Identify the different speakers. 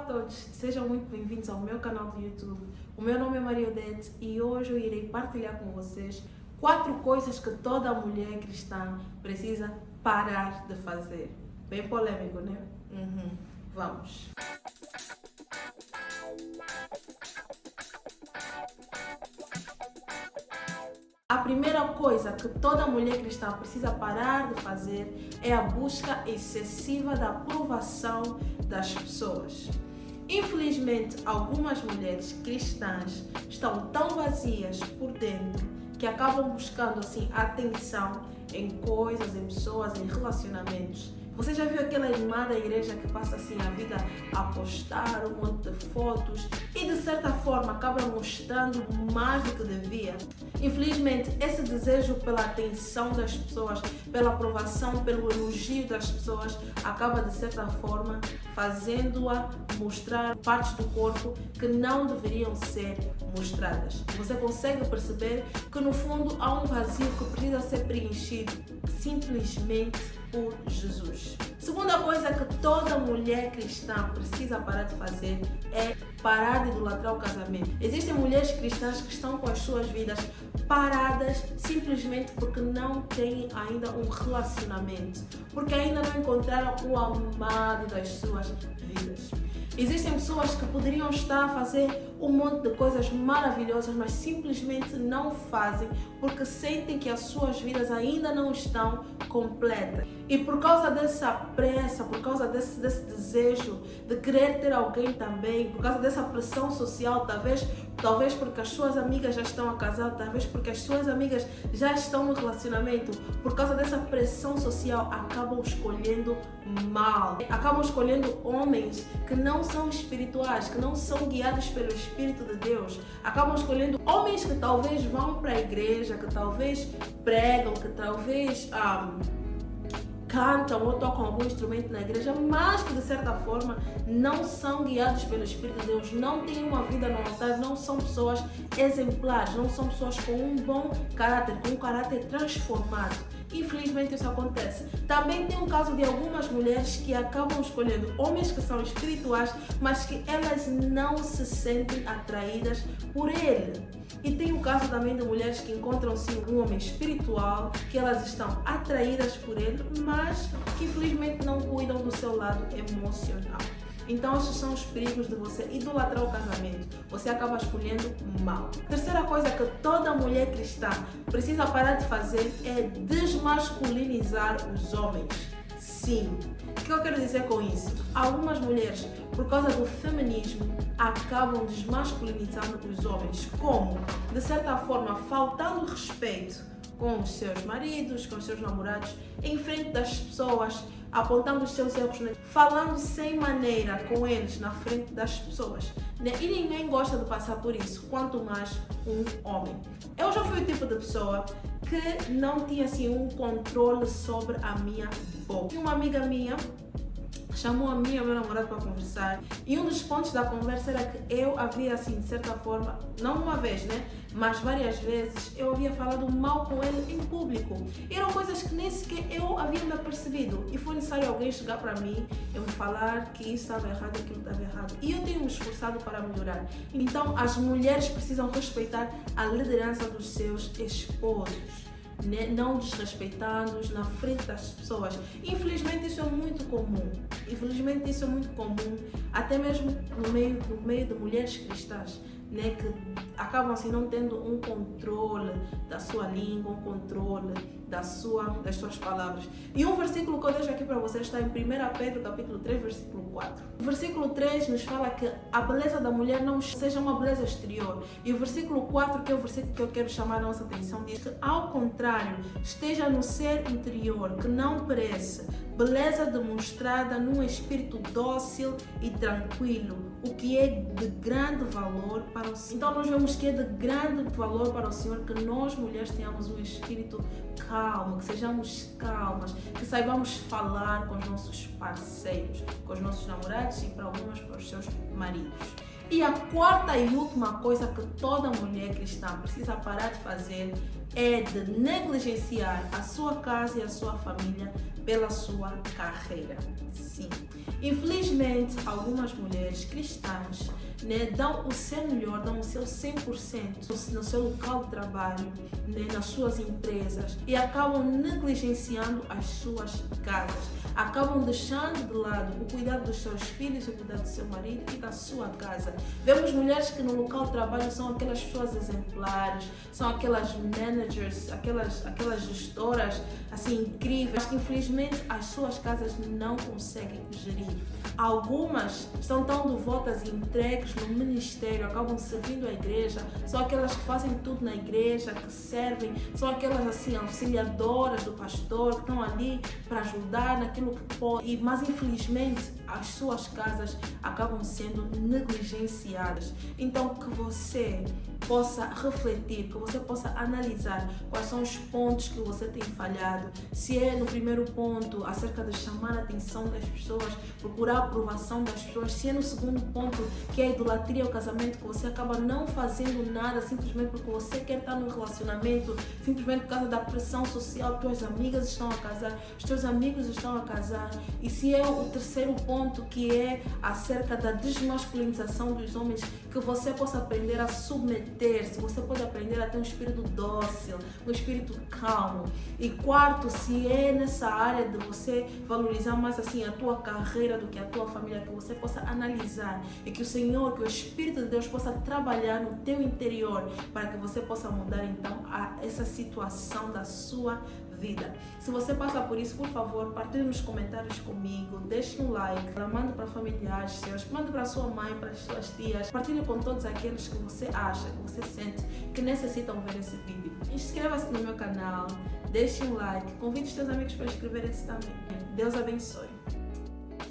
Speaker 1: todos, sejam muito bem-vindos ao meu canal do YouTube. O meu nome é Maria Odete e hoje eu irei partilhar com vocês 4 coisas que toda mulher cristã precisa parar de fazer. Bem polêmico, né? Vamos! A primeira coisa que toda mulher cristã precisa parar de fazer é a busca excessiva da aprovação das pessoas. Infelizmente, algumas mulheres cristãs estão tão vazias por dentro que acabam buscando atenção em coisas, em pessoas, em relacionamentos. Você já viu aquela irmã da igreja que passa a vida a postar um monte de fotos e de certa forma acaba mostrando mais do que devia? Infelizmente, esse desejo pela atenção das pessoas, pela aprovação, pelo elogio das pessoas, acaba de certa forma fazendo-a mostrar partes do corpo que não deveriam ser mostradas. Você consegue perceber que no fundo há um vazio que precisa ser preenchido simplesmente por Jesus. Segunda coisa que toda mulher cristã precisa parar de fazer é parar de idolatrar o casamento. Existem mulheres cristãs que estão com as suas vidas paradas simplesmente porque não têm ainda um relacionamento, porque ainda não encontraram o amado das suas vidas. Existem pessoas que poderiam estar a fazer um monte de coisas maravilhosas, mas simplesmente não fazem porque sentem que as suas vidas ainda não estão completas. E por causa dessa pressa, por causa desse desejo de querer ter alguém também, por causa dessa pressão social, talvez porque as suas amigas já estão a casar, talvez porque as suas amigas já estão no relacionamento, por causa dessa pressão social, acabam escolhendo mal. Acabam escolhendo homens que não são espirituais, que não são guiados pelo Espírito de Deus. Acabam escolhendo homens que talvez vão para a igreja, que talvez pregam, que talvez cantam ou tocam algum instrumento na igreja, mas que de certa forma não são guiados pelo Espírito de Deus, não têm uma vida no altar, não são pessoas exemplares, não são pessoas com um bom caráter, com um caráter transformado. Infelizmente isso acontece. Também tem um caso de algumas mulheres que acabam escolhendo homens que são espirituais, mas que elas não se sentem atraídas por ele. E tem o caso também de mulheres que encontram sim um homem espiritual, que elas estão atraídas por ele, mas que infelizmente não cuidam do seu lado emocional. Então esses são os perigos de você idolatrar o casamento. Você acaba escolhendo mal. Terceira coisa que toda mulher cristã precisa parar de fazer é desmasculinizar os homens. Sim. O que eu quero dizer com isso? Algumas mulheres, por causa do feminismo, acabam desmasculinizando os homens. Como? De certa forma, faltando respeito com os seus maridos, com os seus namorados, em frente das pessoas, apontando os seus erros, falando sem maneira com eles na frente das pessoas. E ninguém gosta de passar por isso, quanto mais um homem. Eu já fui o tipo de pessoa que não tinha um controle sobre a minha boca. Uma amiga minha chamou a mim e o meu namorado para conversar e um dos pontos da conversa era que eu havia de certa forma, não uma vez, mas várias vezes eu havia falado mal com ele em público. Eram coisas que nem sequer eu havia me apercebido e foi necessário alguém chegar para mim e me falar que isso estava errado, aquilo estava errado, e eu tenho me esforçado para melhorar. Então as mulheres precisam respeitar a liderança dos seus esposos, não desrespeitando-os na frente das pessoas. Infelizmente isso é muito comum. Até mesmo no meio de mulheres cristãs, que acabam não tendo um controle da sua língua, um controle das suas palavras. E um versículo que eu deixo aqui para vocês está em 1 Pedro capítulo 3, versículo 4. O versículo 3 nos fala que a beleza da mulher não seja uma beleza exterior. E o versículo 4, que é o versículo que eu quero chamar a nossa atenção, diz que ao contrário, esteja no ser interior, que não perece, beleza demonstrada num espírito dócil e tranquilo, o que é de grande valor para o Senhor. Então nós vemos que é de grande valor para o Senhor que nós mulheres tenhamos um espírito calmo, que sejamos calmas, que saibamos falar com os nossos parceiros, com os nossos namorados e para os seus maridos. E a quarta e última coisa que toda mulher cristã precisa parar de fazer é de negligenciar a sua casa e a sua família pela sua carreira. Sim. Infelizmente, algumas mulheres cristãs, né, dão o seu melhor, dão o seu 100% no seu local de trabalho, né, nas suas empresas, e acabam negligenciando as suas casas. Acabam deixando de lado o cuidado dos seus filhos, o cuidado do seu marido e da sua casa. Vemos mulheres que no local de trabalho são aquelas pessoas exemplares, são aquelas managers, aquelas gestoras assim incríveis, mas que infelizmente as suas casas não conseguem gerir. Algumas estão tão devotas e entregues no ministério, acabam servindo a igreja, são aquelas que fazem tudo na igreja, que servem, são aquelas assim auxiliadoras do pastor, que estão ali para ajudar naquilo que pode, mas infelizmente as suas casas acabam sendo negligenciadas. Então que você possa refletir, que você possa analisar quais são os pontos que você tem falhado. Se é no primeiro ponto acerca de chamar a atenção das pessoas, procurar a aprovação das pessoas, se é no segundo ponto que é a idolatria ao casamento, que você acaba não fazendo nada simplesmente porque você quer estar no relacionamento, simplesmente por causa da pressão social, tuas amigas estão a casar, os teus amigos estão a casar. E se é o terceiro ponto que é acerca da desmasculinização dos homens, que você possa aprender a submeter-se, você pode aprender a ter um espírito dócil, um espírito calmo. E quarto, se é nessa área de você valorizar mais assim a tua carreira do que a tua família, que você possa analisar e que o Senhor, que o Espírito de Deus possa trabalhar no teu interior para que você possa mudar então essa situação da sua vida. Se você passa por isso, por favor, partilhe nos comentários comigo, deixe um like, mande para familiares seus, mande para sua mãe, para as suas tias, partilhe com todos aqueles que você acha, que você sente que necessitam ver esse vídeo. Inscreva-se no meu canal, deixe um like, convide os teus amigos para inscreverem-se também. Deus abençoe.